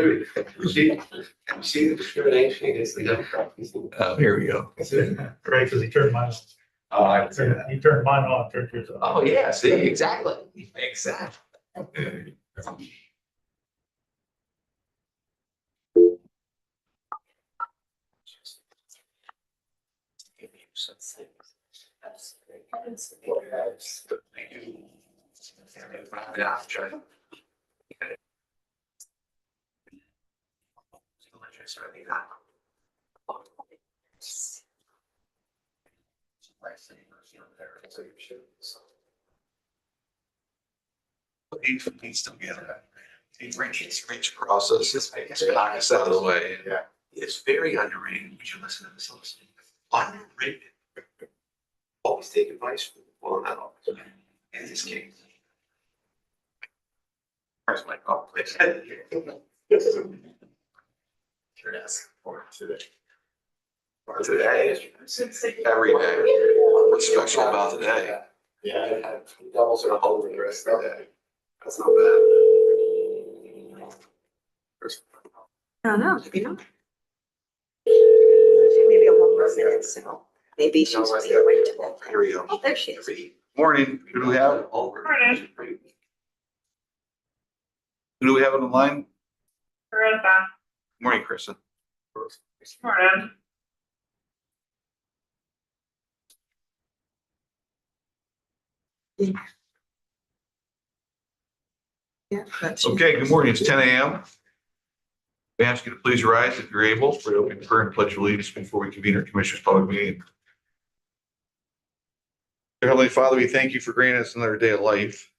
See the discrimination against the Democrats. Oh, here we go. Right, because he turned mine off. Oh, I see that. He turned mine off, turned yours off. Oh, yeah, see, exactly. Exactly. Yeah, sure. He's still getting it. He's rich process. It's knock us out of the way. Yeah. It's very underrated. You should listen to this. Underrated. Always take advice from well, not always. In this case. Where's my call? Sure does. For today. For today. Every day. What's special about today? Yeah. Doubles are whole the rest of the day. That's not bad. I don't know, maybe not. Maybe a longer minute, so maybe she's waiting to. Here we go. Oh, there she is. Morning. Who do we have? Morning. Who do we have on the line? Marissa. Morning, Kristen. Morning. Yeah. Okay, good morning. It's 10 a.m. We ask you to please rise if you're able for the opening prayer and pledge allegiance before we convene our commissioners' public meeting. Dear Heavenly Father, we thank you for granting us another day of life.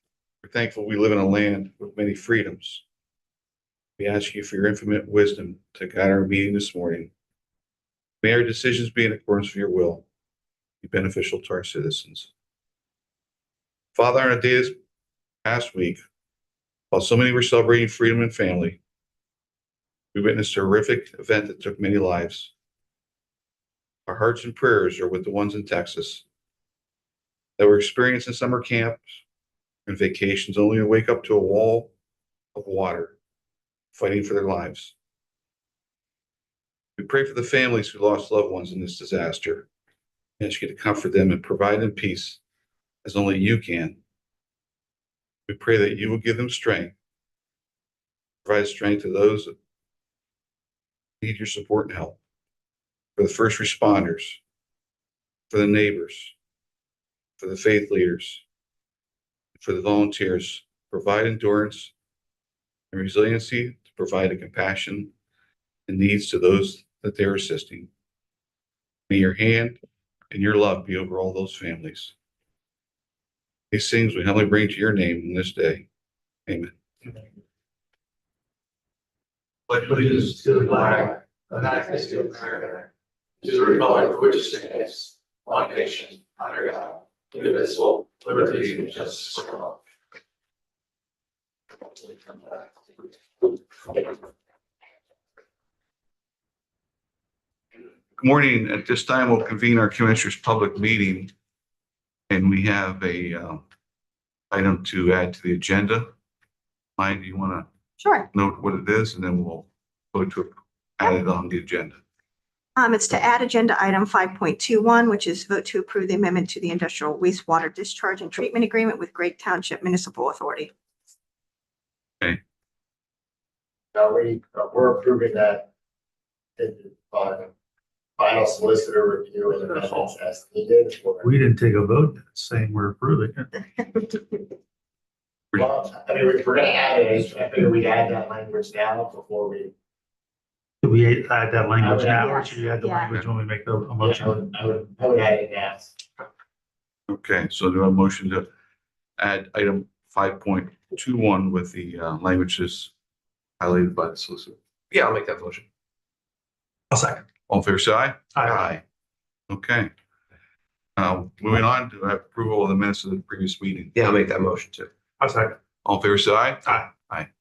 We're thankful we live in a land with many freedoms. We ask you for your infinite wisdom to guide our meeting this morning. May our decisions be in accordance with your will, be beneficial to our citizens. Father, on a day this past week, while so many were celebrating freedom and family, we witnessed a horrific event that took many lives. Our hearts and prayers are with the ones in Texas that were experiencing summer camps and vacations only to wake up to a wall of water, fighting for their lives. We pray for the families who lost loved ones in this disaster and ask you to comfort them and provide them peace as only you can. We pray that you will give them strength, provide strength to those that need your support and help, for the first responders, for the neighbors, for the faith leaders, for the volunteers. Provide endurance and resiliency to provide a compassion and needs to those that they're assisting. May your hand and your love be over all those families. These things we humbly bring to your name in this day. Amen. Pledge allegiance to the flag of the United States of America, to the republic for which it stands, one nation, under God, indivisible, liberty and justice for all. Good morning. At this time, we'll convene our commissioners' public meeting. And we have a item to add to the agenda. Mike, do you want to Sure. note what it is, and then we'll go to add it on the agenda. It's to add agenda item 5.21, which is vote to approve the amendment to the industrial wastewater discharge and treatment agreement with Great Township Municipal Authority. We're approving that on final solicitor review and amendments as needed. We didn't take a vote saying we're approving it. Well, I mean, we're gonna add it, I figured we'd add that language now before we. Do we add that language now, or Yes. should we add the Yeah. language when we make the a I motion? would add it now. Okay, so do I have a motion to add item 5.21 with the languages highlighted by the solicitor? Yeah, I'll make that motion. I'll second. All in favor, say aye. Aye. Okay. Moving on to approval of the minutes of the previous meeting. Yeah, I'll make that motion too. I'll second. All in favor, say aye. Aye. Aye.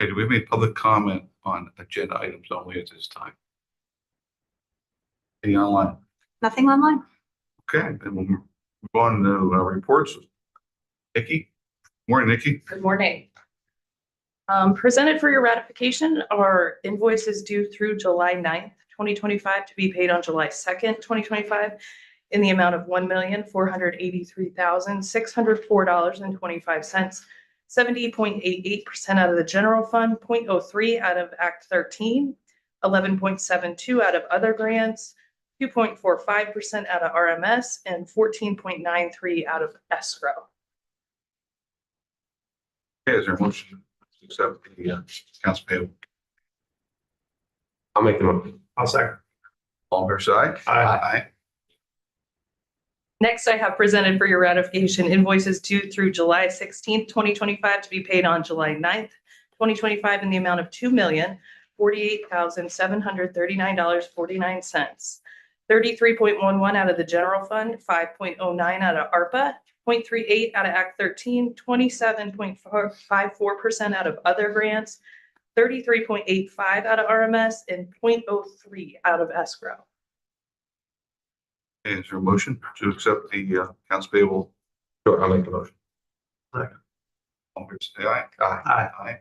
Okay, do we have any public comment on agenda items only at this time? Any online? Nothing online? Okay, then we'll move on to our reports. Nikki? Morning, Nikki. Good morning. Presented for your ratification are invoices due through July 9th, 2025 to be paid on July 2nd, 2025 in the amount of $1,483,604.25. 70.88% out of the general fund, 0.03 out of Act 13, 11.72 out of other grants, 2.45% out of RMS, and 14.93 out of escrow. Okay, is there a motion to accept the accounts payable? I'll make the motion. I'll second. All fair side? Aye. Next, I have presented for your ratification invoices due through July 16th, 2025 to be paid on July 9th, 2025 in the amount of $2,048,739.49. 33.11 out of the general fund, 5.09 out of ARPA, 0.38 out of Act 13, 27.54% out of other grants, 33.85 out of RMS, and 0.03 out of escrow. Okay, is there a motion to accept the accounts payable? Sure, I'll make the motion. All fair say aye. Aye. Aye.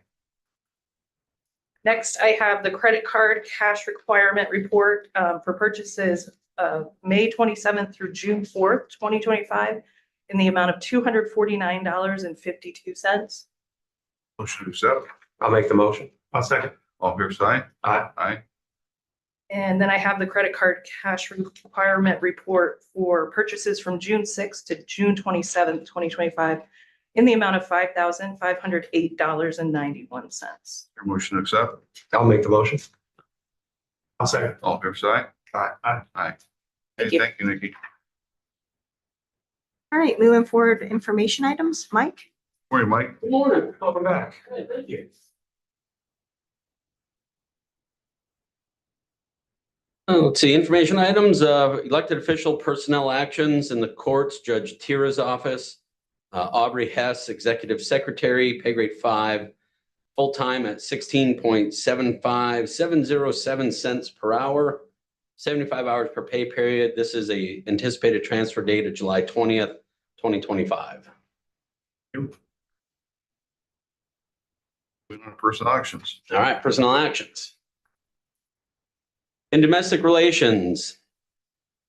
Next, I have the credit card cash requirement report for purchases of May 27th through June 4th, 2025 in the amount of $249.52. Motion to accept. I'll make the motion. I'll second. All fair side? Aye. Aye. And then I have the credit card cash requirement report for purchases from June 6th to June 27th, 2025 in the amount of $5,508.91. Your motion to accept. I'll make the motion. I'll second. All fair side? Aye. Aye. Thank Okay, you. thank you, Nikki. All right, moving forward, information items. Mike? Morning, Mike. Good morning. Welcome back. Thank you. Let's see, information items, elected official personnel actions in the courts, Judge Tira's office. Aubrey Hess, Executive Secretary, pay grade 5, full-time at 16.75707 cents per hour, 75 hours per pay period. This is a anticipated transfer date of July 20th, 2025. Moving on to personnel actions. All right, personnel actions. In domestic relations,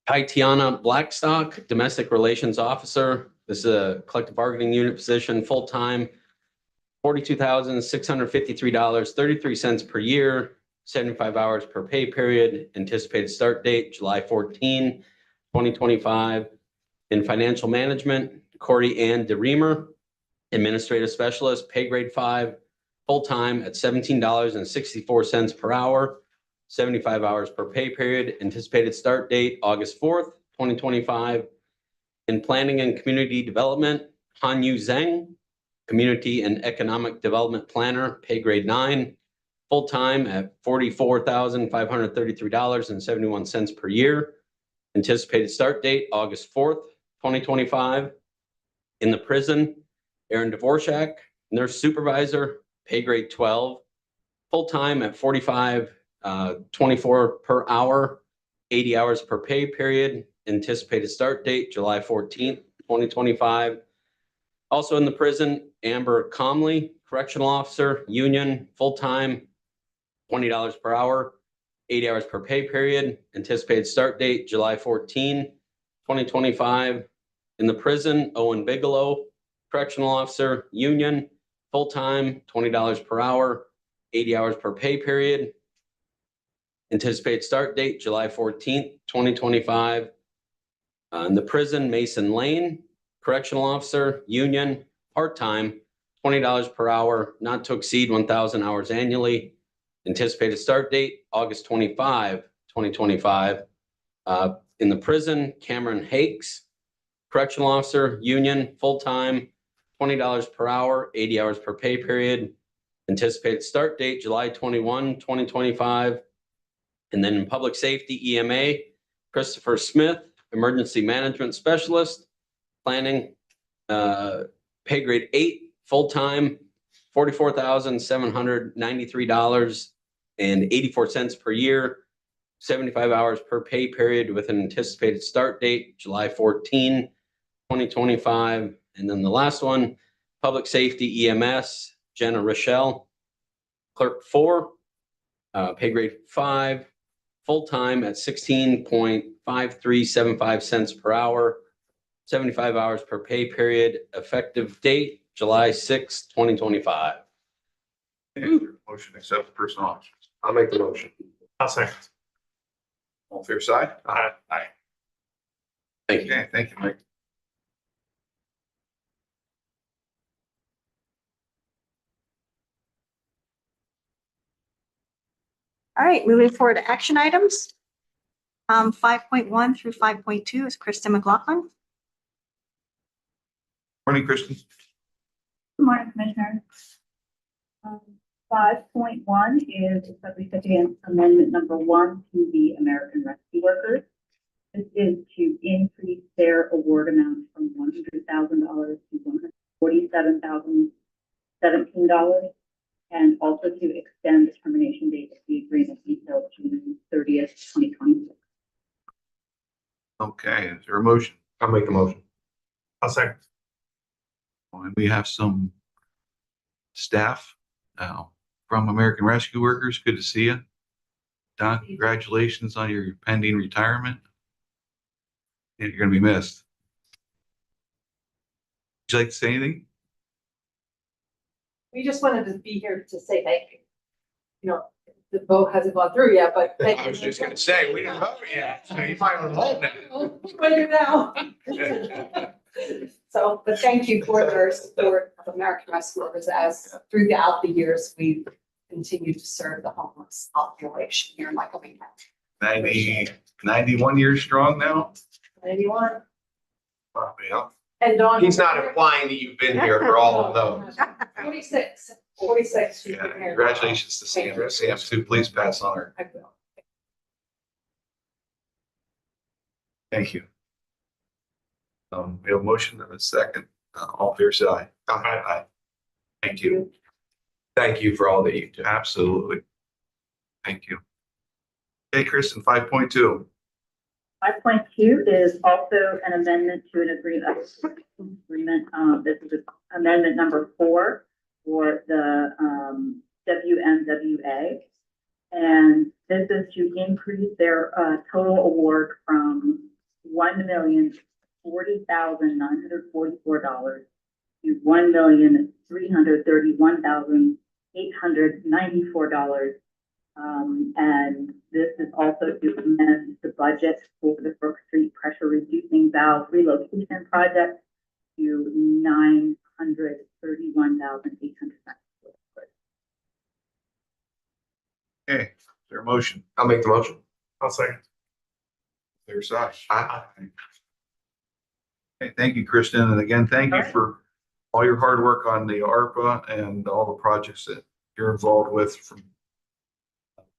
Tatiana Blackstock, Domestic Relations Officer. This is a collective bargaining unit position, full-time, $42,653.33 per year, 75 hours per pay period, anticipated start date, July 14, 2025. In financial management, Corey Ann DeReamer, Administrative Specialist, pay grade 5, full-time at $17.64 per hour, 75 hours per pay period, anticipated start date, August 4th, 2025. In planning and community development, Hanyu Zheng, Community and Economic Development Planner, pay grade 9, full-time at $44,533.71 per year, anticipated start date, August 4th, 2025. In the prison, Aaron Dvorak, Nurse Supervisor, pay grade 12, full-time at $45.24 per hour, 80 hours per pay period, anticipated start date, July 14th, 2025. Also in the prison, Amber Comley, Correctional Officer, Union, full-time, $20 per hour, 80 hours per pay period, anticipated start date, July 14, 2025. In the prison, Owen Bigelow, Correctional Officer, Union, full-time, $20 per hour, 80 hours per pay period, anticipated start date, July 14th, 2025. In the prison, Mason Lane, Correctional Officer, Union, part-time, $20 per hour, not to exceed 1,000 hours annually. Anticipated start date, August 25, 2025. In the prison, Cameron Hakes, Correctional Officer, Union, full-time, $20 per hour, 80 hours per pay period. Anticipated start date, July 21, 2025. And then in public safety, EMA, Christopher Smith, Emergency Management Specialist, planning, pay grade 8, full-time, $44,793.84 per year, 75 hours per pay period with an anticipated start date, July 14, 2025. And then the last one, public safety EMS, Jenna Rochelle, clerk 4, pay grade 5, full-time at 16.5375 cents per hour, 75 hours per pay period, effective date July 6, 2025. Motion to accept the personal options. I'll make the motion. I'll second. All fair side? Aye. Aye. Thank you. Okay, thank you, Mike. All right, moving forward to action items. 5.1 through 5.2 is Krista McLaughlin. Morning, Kristen. Good morning, Commissioner. 5.1 is a recipient amendment number 1 to the American Rescue Workers. This is to increase their award amount from $100,000 to $147,017, and also to extend the termination date of the agreement until June 30th, 2026. Okay, is there a motion? I'll make the motion. I'll second. And we have some staff from American Rescue Workers. Good to see you. Don, congratulations on your pending retirement. And you're going to be missed. Would you like to say anything? We just wanted to be here to say thank you. You know, the vote hasn't gone through yet, but thank you. I was just going to say, we didn't vote yet, so you might want to hold Right now. So, but thank you for your support of American Rescue Workers as throughout the years, we've continued to serve the homeless population here in Lycoming County. 91 years strong now. Anyone? Yeah. And Dawn. He's not implying that you've been here for all of those. 46. she's Yeah, been here. congratulations to Sam. Sam, too. Please pass on her. I will. Thank you. We have a motion and a second. All fair side. Aye. Thank you. Thank you for all that you do. Absolutely. Thank you. Okay, Kristen, 5.2. 5.2 is also an amendment to an agreement. This is amendment number 4 for the WMWA. And this is to increase their total award from $1,040,944 to $1,331,894. And this is also to amend the budget for the Brook Street pressure reducing valve relocation project to $931,800. Okay, is there a motion? I'll make the motion. I'll second. Fair side. Aye. Okay, thank you, Kristen. And again, thank you for all your hard work on the ARPA and all the projects that you're involved with from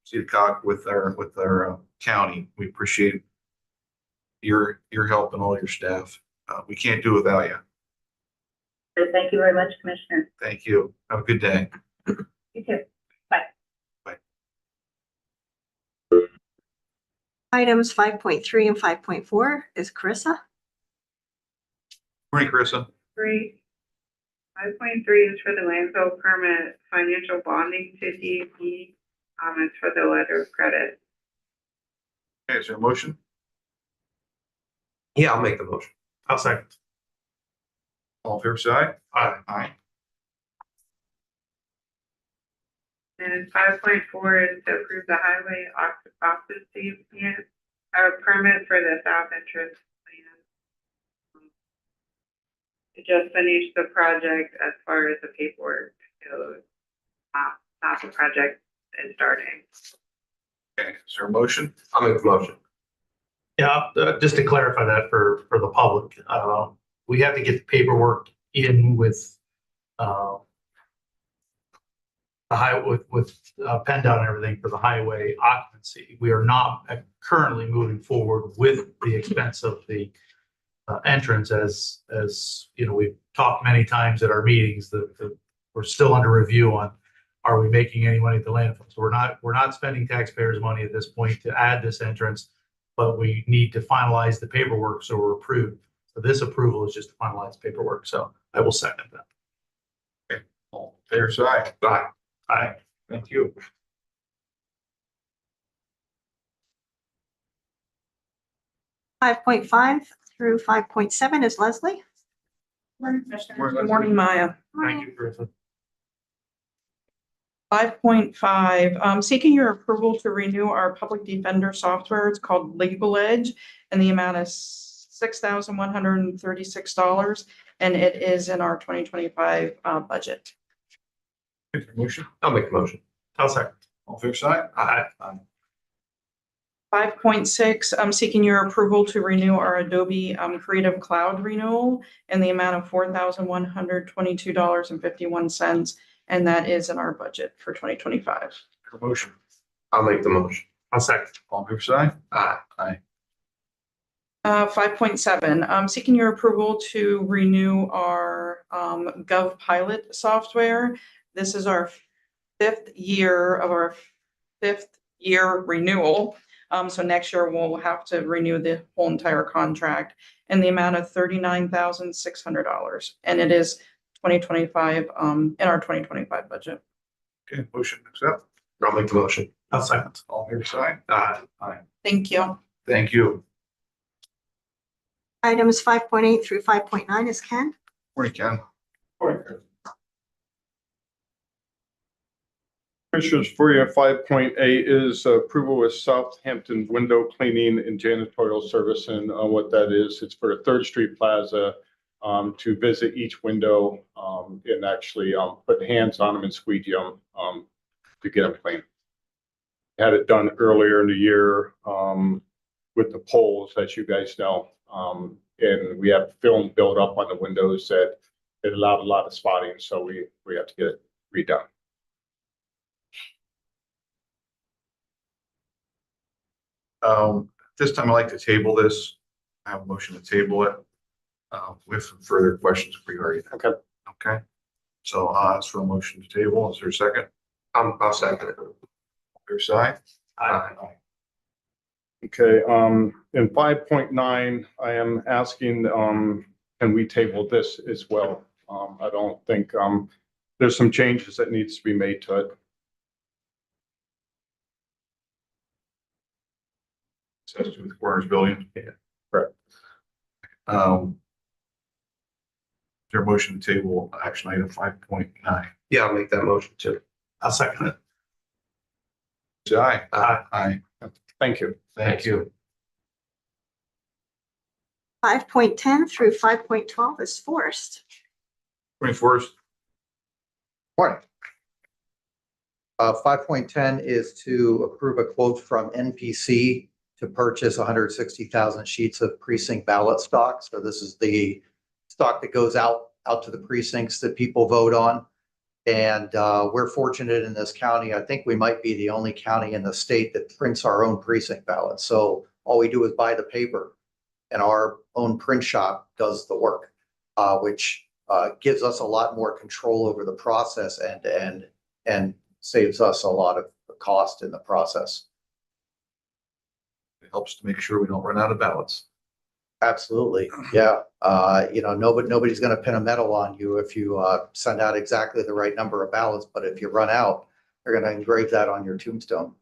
CEDACOG with our county. We appreciate your help and all your staff. We can't do it without you. So thank you very much, Commissioner. Thank you. Have a good day. You too. Items 5.3 and 5.4 is Carissa. Morning, Carissa. Great. 5.3 is for the landfill permit financial bonding to DEP. It's for the letter of credit. Okay, is there a motion? Yeah, I'll make the motion. I'll second. All fair side? Aye. Aye. And 5.4 is to approve the highway occupancy permit for the south entrance plan. To just finish the project as far as the paperwork goes. Not the project is starting. Okay, is there a motion? I'll make the motion. Yeah, just to clarify that for the public, we have to get the paperwork in with the highway with PennDOT and everything for the highway occupancy. We are not currently moving forward with the expense of the entrance as you know, we've talked many times at our meetings that we're still under review on, are we making any money at the landfill? So we're not spending taxpayers' money at this point to add this entrance, but we need to finalize the paperwork so we're approved. So this approval is just to finalize paperwork. So I will second that. All fair side? Aye. Aye. Thank you. 5.5 through 5.7 is Leslie. Good morning, Maya. Thank you, Griffin. 5.5, seeking your approval to renew our public defender software. It's called Legal Edge, and the amount is $6,136, and it is in our 2025 budget. Motion, I'll make the motion. I'll second. all fair side? Aye. 5.6, I'm seeking your approval to renew our Adobe Creative Cloud renewal in the amount of $4,122.51, and that is in our budget for 2025. Motion, I'll make the motion. I'll second. all fair side? Aye. 5.7, I'm seeking your approval to renew our Gov Pilot software. This is our fifth year renewal. So next year we'll have to renew the whole entire contract in the amount of $39,600. And it is 2025 in our 2025 budget. Okay, motion accept, I'll make the motion. I'll second. all fair side? Aye. Thank you. Thank you. Items 5.8 through 5.9 is Ken. Morning, Ken. Commissioners, for you, 5.8 is approval of Southampton window cleaning and janitorial service. And what that is, it's for the Third Street Plaza to visit each window and actually put hands on them and squeegee them to get them clean. Had it done earlier in the year with the poles, as you guys know. And we have film built up on the windows that it allowed a lot of spotting, so we have to get it redone. This time I'd like to table this. I have a motion to table it with some further questions for you already. Okay. Okay. So ask for a motion to table. Is there a second? I'll second it. Fair side? Aye. Okay, in 5.9, I am asking, can we table this as well? I don't think, there's some changes that needs to be made to it. This has to do with coroner's building. Yeah, correct. Is there a motion to table action item 5.9? Yeah, I'll make that motion too. I'll second it. Say aye. Aye. Aye. Thank you. Thank you. 5.10 through 5.12 is Forest. 21st. Morning. 5.10 is to approve a quote from NPC to purchase 160,000 sheets of precinct ballot stock. So this is the stock that goes out to the precincts that people vote on. And we're fortunate in this county. I think we might be the only county in the state that prints our own precinct ballots. So all we do is buy the paper and our own print shop does the work, which gives us a lot more control over the process and saves us a lot of cost in the process. It helps to make sure we don't run out of ballots. Absolutely. Yeah. Nobody's going to pin a medal on you if you send out exactly the right number of ballots. But if you run out, they're going to engrave that on your tombstone.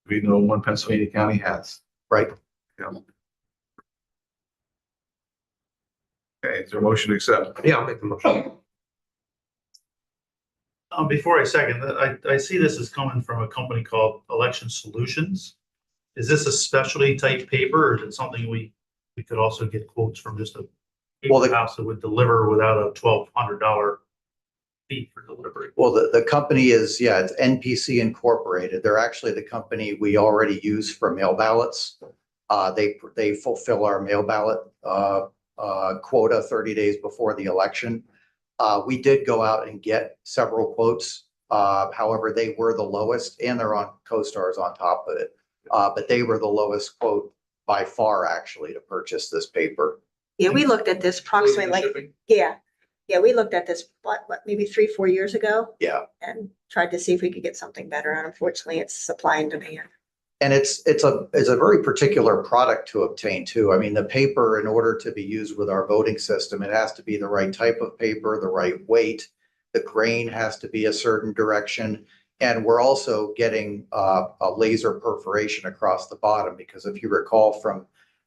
We know one Pennsylvania county has. Right. Yeah. Okay, is there a motion to accept? Yeah, I'll make the motion. Before I second that, I see this is coming from a company called Election Solutions. Is this a specialty type paper or is it something we could also get quotes from just a paper house that would deliver without a $1,200 fee for delivery? Well, the company is, it's NPC Incorporated. They're actually the company we already use for mail ballots. They fulfill our mail ballot quota 30 days before the election. We did go out and get several quotes. However, they were the lowest and they're on CoStar's on top of it. But they were the lowest quote by far actually to purchase this paper. Yeah, we looked at this approximately we looked at this, what, maybe 3-4 years ago? Yeah. And tried to see if we could get something better. And unfortunately, it's supply and demand. And it's a very particular product to obtain too. I mean, the paper, in order to be used with our voting system, it has to be the right type of paper, the right weight. The grain has to be a certain direction. And we're also getting a laser perforation across the bottom, because if you recall from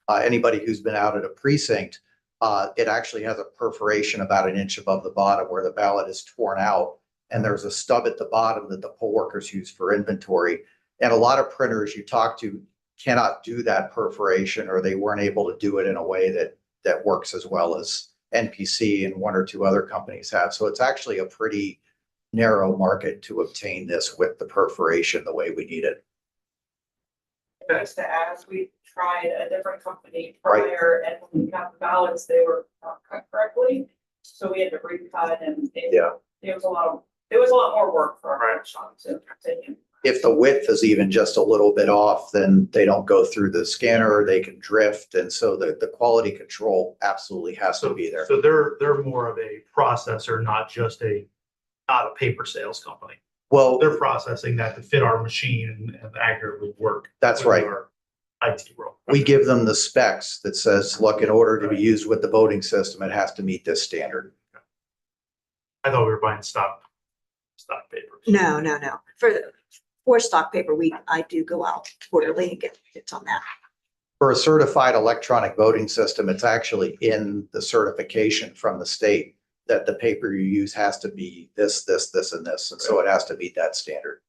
anybody who's been out at a precinct, it actually has a perforation about an inch above the bottom where the ballot is torn out. And there's a stub at the bottom that the poll workers use for inventory. And a lot of printers you talk to cannot do that perforation, or they weren't able to do it in a way that works as well as NPC and one or two other companies have. So it's actually a pretty narrow market to obtain this with the perforation the way we need it. Just to ask, we tried a different company Right. prior, and when we got the ballots, they were not cut correctly. So we had to recut, and it was a lot more work for our restaurant to continue. If the width is even just a little bit off, then they don't go through the scanner, they can drift. And so the quality control absolutely has to be there. So they're more of a processor, not a paper sales company. Well, They're processing that to fit our machine and accurately work. That's with right. our IT role. We give them the specs that says, look, in order to be used with the voting system, it has to meet this standard. I thought we were buying stock papers. No. For stock paper, I do go out quarterly and get hits on that. For a certified electronic voting system, it's actually in the certification from the state that the paper you use has to be this, and this. And so it has to meet that standard.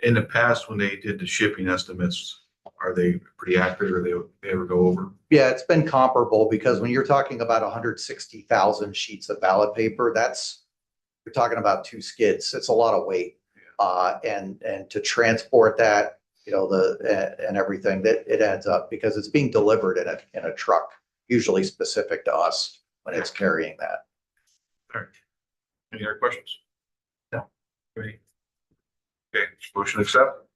In the past, when they did the shipping estimates, are they pretty accurate, or they ever go over? Yeah, it's been comparable, because when you're talking about 160,000 sheets of ballot paper, you're talking about 2 skids. It's a lot of weight. And to transport that, and everything, that it adds up, because it's being delivered in a truck, usually specific to us when it's carrying that. All right. Any other questions? No. Great. Okay, motion to accept?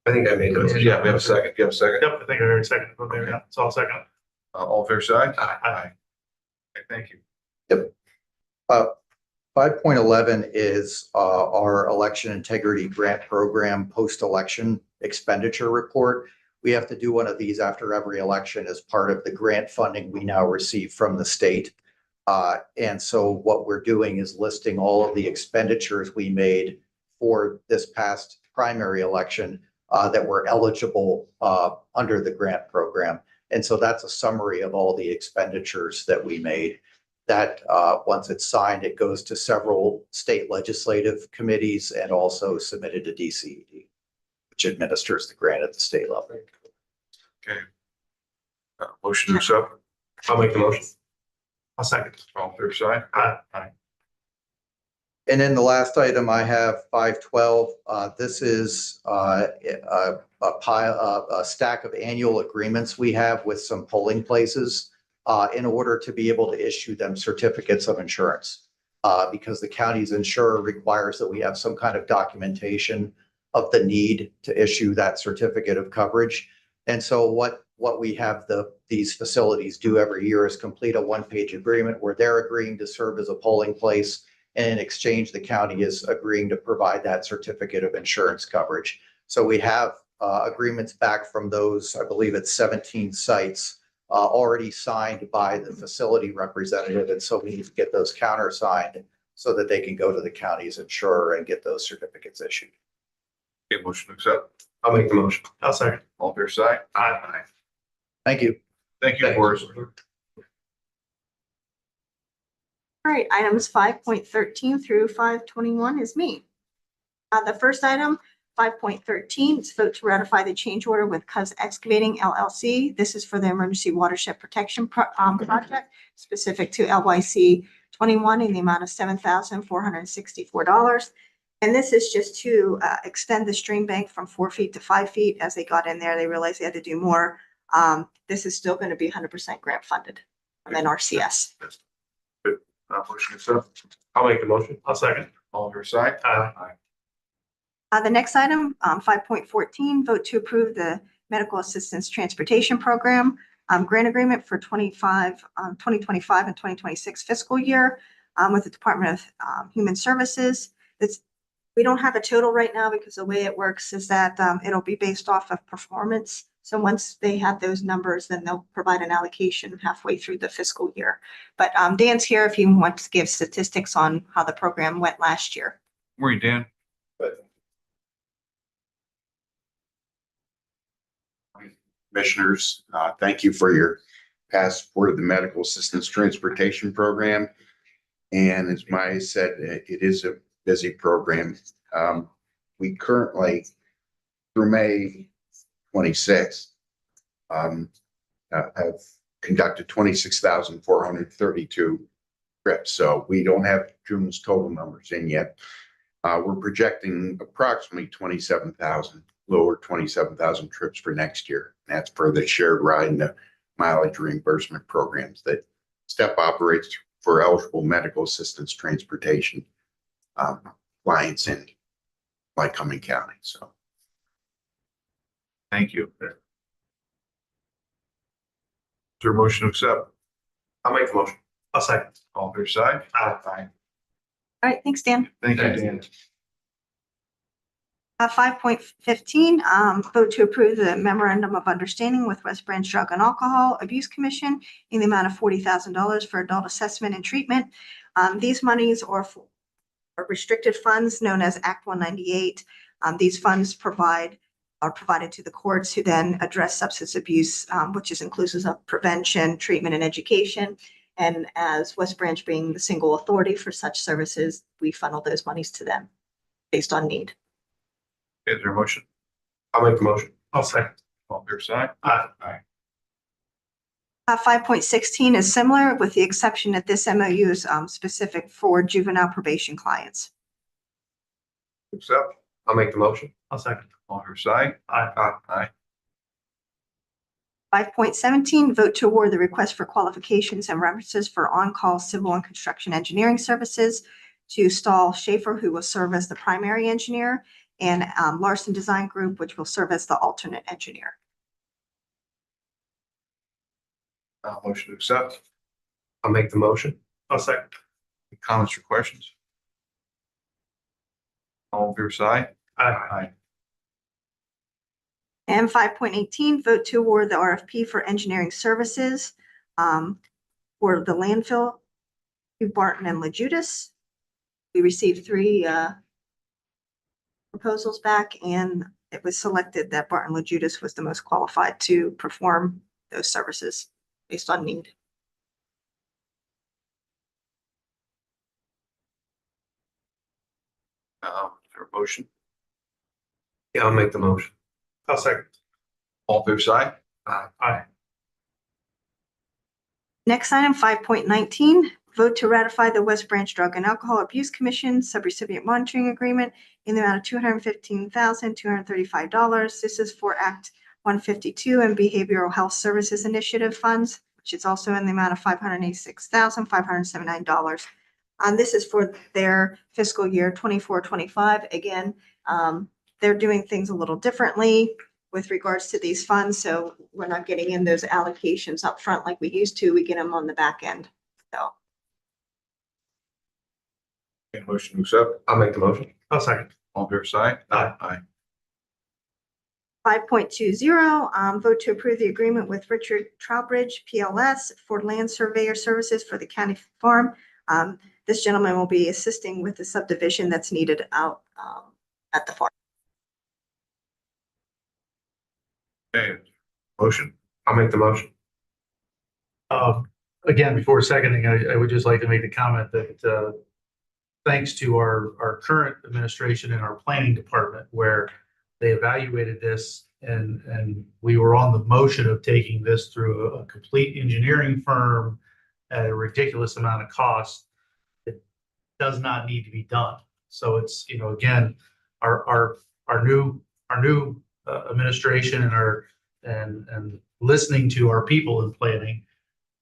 I think I made those. Yeah, we have a second. You have a second? Yep, I think I heard second from there. Yeah, it's all second. All fair side? Aye. Okay, thank you. 5.11 is our election integrity grant program post-election expenditure report. We have to do one of these after every election as part of the grant funding we now receive from the state. And so what we're doing is listing all of the expenditures we made for this past primary election that were eligible under the grant program. And so that's a summary of all the expenditures that we made. That once it's signed, it goes to several state legislative committees and also submitted to DCED, which administers the grant at the state level. Okay. Motion to accept? I'll make the motion. I'll second. All fair side? Aye. And then the last item I have, 5.12, this is a stack of annual agreements we have with some polling places in order to be able to issue them certificates of insurance. Because the county's insurer requires that we have some kind of documentation of the need to issue that certificate of coverage. And so what we have these facilities do every year is complete a one-page agreement where they're agreeing to serve as a polling place. And in exchange, the county is agreeing to provide that certificate of insurance coverage. So we have agreements back from those, I believe it's 17 sites already signed by the facility representative. And so we need to get those countersigned so that they can go to the county's insurer and get those certificates issued. Okay, motion to accept? I'll make the motion. I'll second. All fair side? Aye. Thank you. Thank you, Forrest. All right, items 5.13 through 5.21 is me. The first item, 5.13, is vote to ratify the change order with Cuz Excavating LLC. This is for the Emergency Watershed Protection Project, specific to LYC 21 in the amount of $7,464. And this is just to extend the stream bank from 4 feet to 5 feet. As they got in there, they realized they had to do more. This is still going to be 100% grant funded from NRCS. Motion to accept? I'll make the motion. I'll second. All fair side? Aye. The next item, 5.14, vote to approve the Medical Assistance Transportation Program grant agreement for 2025 and 2026 fiscal year with the Department of Human Services. We don't have a total right now because the way it works is that it'll be based off of performance. So once they have those numbers, then they'll provide an allocation halfway through the fiscal year. But Dan's here if you want to give statistics on how the program went last year. Morning, Dan. Commissioners, thank you for your past support of the Medical Assistance Transportation Program. And as Maya said, it is a busy program. We currently, through May 26th, have conducted 26,432 trips. So we don't have June's total numbers in yet. We're projecting approximately 27,000, lower 27,000 trips for next year. That's per the shared ride and the mileage reimbursement programs that STEP operates for eligible medical assistance transportation clients in Lycoming County. So, Thank you. Is there a motion to accept? I'll make the motion. I'll second. All fair side? Aye. All right, thanks, Dan. Thank you, Thanks. Dan. 5.15, vote to approve the memorandum of understanding with West Branch Drug and Alcohol Abuse Commission in the amount of $40,000 for adult assessment and treatment. These monies are for restricted funds known as Act 198. These funds are provided to the courts who then address substance abuse, which is inclusive of prevention, treatment, and education. And as West Branch being the single authority for such services, we funnel those monies to them based on need. Is there a motion? I'll make the motion. I'll second. All fair side? Aye. Aye. 5.16 is similar with the exception that this MOU is specific for juvenile probation clients. Accept. I'll make the motion. I'll second. All fair side? Aye. Aye. 5.17, vote to award the request for qualifications and references for on-call civil and construction engineering services to Stahl Schaefer, who will serve as the primary engineer, and Larson Design Group, which will serve as the alternate engineer. Motion to accept. I'll make the motion. I'll second. Comments or questions? All fair side? Aye. And 5.18, vote to award the RFP for engineering services for the landfill to Barton and LaJudas. We received 3 proposals back, and it was selected that Barton LaJudas was the most qualified to perform those services based on need. Is there a motion? Yeah, I'll make the motion. I'll second. All fair side? Aye. Next item, 5.19, vote to ratify the West Branch Drug and Alcohol Abuse Commission subrecipient monitoring agreement in the amount of $215,235. This is for Act 152 and Behavioral Health Services Initiative funds, which is also in the amount of $586,579. This is for their fiscal year 24-25. Again, they're doing things a little differently with regards to these funds. So we're not getting in those allocations up front like we used to. We get them on the back end. So Motion to accept. I'll make the motion. I'll second. All fair side? Aye. 5.20, vote to approve the agreement with Richard Trowbridge, PLS, for land surveyor services for the county farm. This gentleman will be assisting with the subdivision that's needed out at the farm. Okay. Motion. I'll make the motion. Again, before seconding, I would just like to make the comment that thanks to our current administration and our planning department, where they evaluated this and we were on the motion of taking this through a complete engineering firm at a ridiculous amount of cost. It does not need to be done. So it's, again, our new administration and listening to our people in planning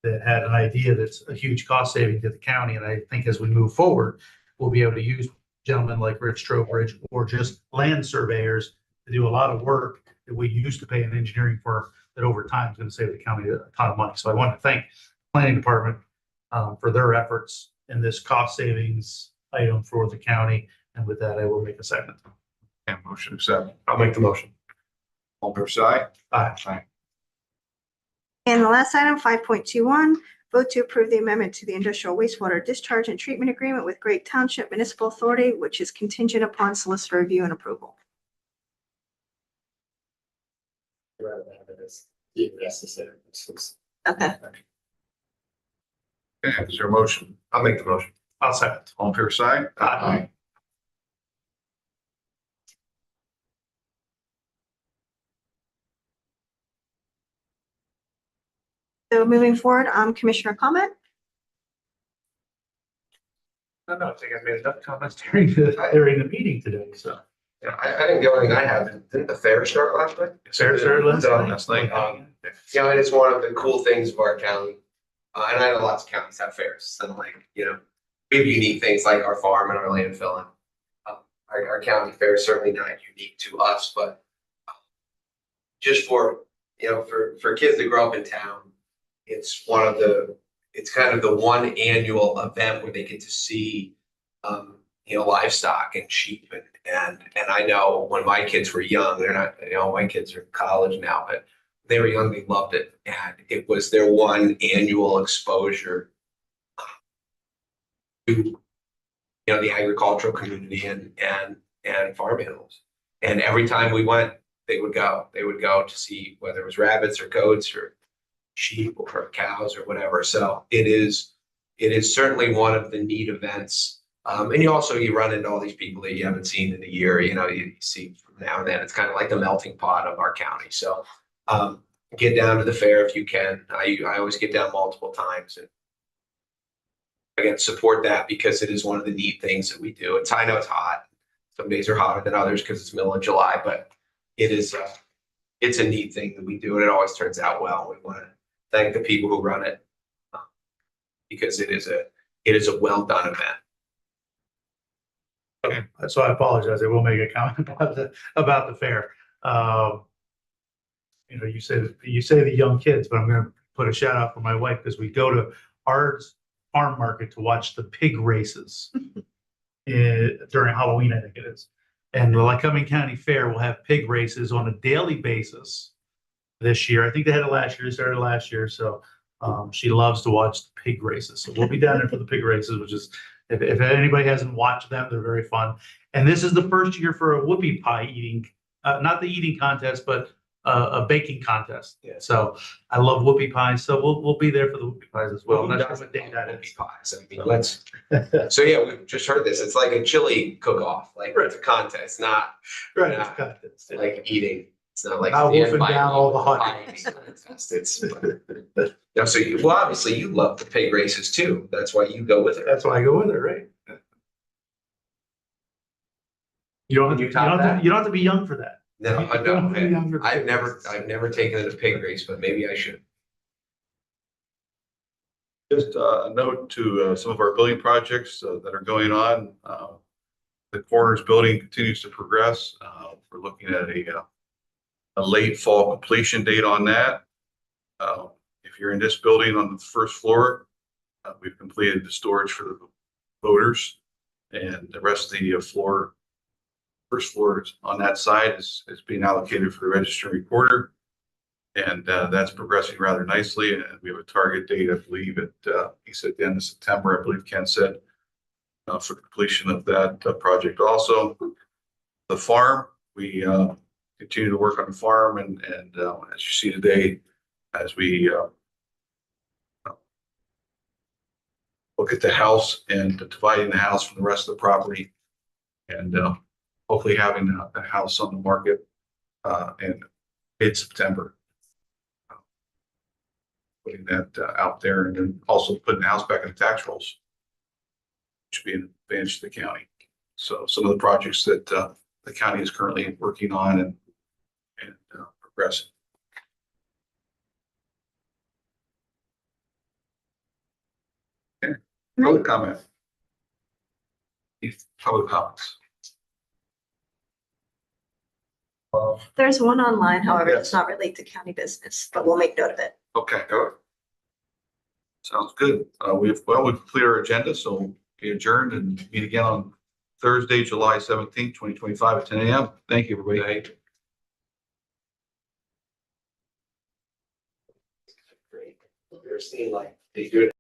that had an idea that's a huge cost saving to the county. And I think as we move forward, we'll be able to use gentlemen like Rich Trowbridge or just land surveyors to do a lot of work that we used to pay an engineering firm that over time is going to save the county a ton of money. So I want to thank the planning department for their efforts in this cost savings item for the county. And with that, I will make a second. And motion accept. I'll make the motion. All fair side? Aye. And the last item, 5.21, vote to approve the amendment to the industrial wastewater discharge and treatment agreement with Great Township Municipal Authority, which is contingent upon solicitor review and approval. Rather than have it as deemed necessary. Okay. Okay, is there a motion? I'll make the motion. I'll second. All fair side? Aye. So moving forward, commissioner comment? I think I made enough comments during the meeting today, so. Yeah, I think the only thing I have, didn't the fair start last night? Fair started last So, night. Last night. You know, and it's one of the cool things of our county. And I know lots of counties have fairs, and like, you know, we have unique things like our farm and our landfill. And our county fair is certainly not unique to us, but just for, you know, for kids that grow up in town, it's kind of the one annual event where they get to see, you know, livestock and sheep and I know when my kids were young, they're not, you know, my kids are in college now, but they were young, they loved it. And it was their one annual exposure to, you know, the agricultural community and farm animals. And every time we went, they would go to see whether it was rabbits or goats or sheep or cows or whatever. So it is certainly one of the neat events. And you run into all these people that you haven't seen in a year, you know, you see from now and then. It's kind of like the melting pot of our county. So get down to the fair if you can. I always get down multiple times and again, support that because it is one of the neat things that we do. I know it's hot. Some days are hotter than others because it's middle of July, but it's a neat thing that we do and it always turns out well. We want to thank the people who run it because it is a well done event. Okay, so I apologize. I will make a comment about the fair. You know, you say the young kids, but I'm going to put a shout out for my wife because we go to our farm market to watch the pig races during Halloween, I think it is. And the Lycoming County Fair will have pig races on a daily basis this year. I think they had it last year, started last year. So she loves to watch the pig races. So we'll be down there for the pig races, which is, if anybody hasn't watched them, they're very fun. And this is the first year for a whoopie pie eating, not the eating contest, but a baking contest. Yeah. So I love whoopie pies. So we'll be there for the whoopie pies as well. Who I'm not sure doesn't what day that love is. whoopie pies? I mean, let's. So yeah, we've just heard this. It's like a chili cook-off. Like it's a contest, not Right, Yeah. it's contest. like eating. It's not like Not stand wolfing by down me all the with hot pie dogs. eating contest. It's no, so obviously you love the pig races too. That's why you go with it. That's why I go with it, right? You don't have to, You top that? you don't have to be young for that. No, You don't have to be young for I've pig never races. taken it a pig race, but maybe I should. Just a note to some of our building projects that are going on. The coroner's building continues to progress. We're looking at a late fall completion date on that. If you're in this building on the first floor, we've completed the storage for the voters, and the rest of the first floor on that side is being allocated for the register recorder. And that's progressing rather nicely. And we have a target date, I believe, he said the end of September, I believe Ken said, for completion of that project also. The farm, we continue to work on the farm and as you see today, as we look at the house and dividing the house from the rest of the property and hopefully having the house on the market in mid-September. Putting that out there and then also putting the house back in the tax rolls, which would be an advantage to the county. So some of the projects that the county is currently working on and progressing. Okay. Public comment. Public comments. There's one online, however, it does Yes. not relate to county business, but we'll make note of it. Okay, go. Sounds good. We've completed our agenda, so we adjourned and meet again on Thursday, July 17th, 2025 at 10 a.m. Thank you, everybody. Great. They're seeing like, they do it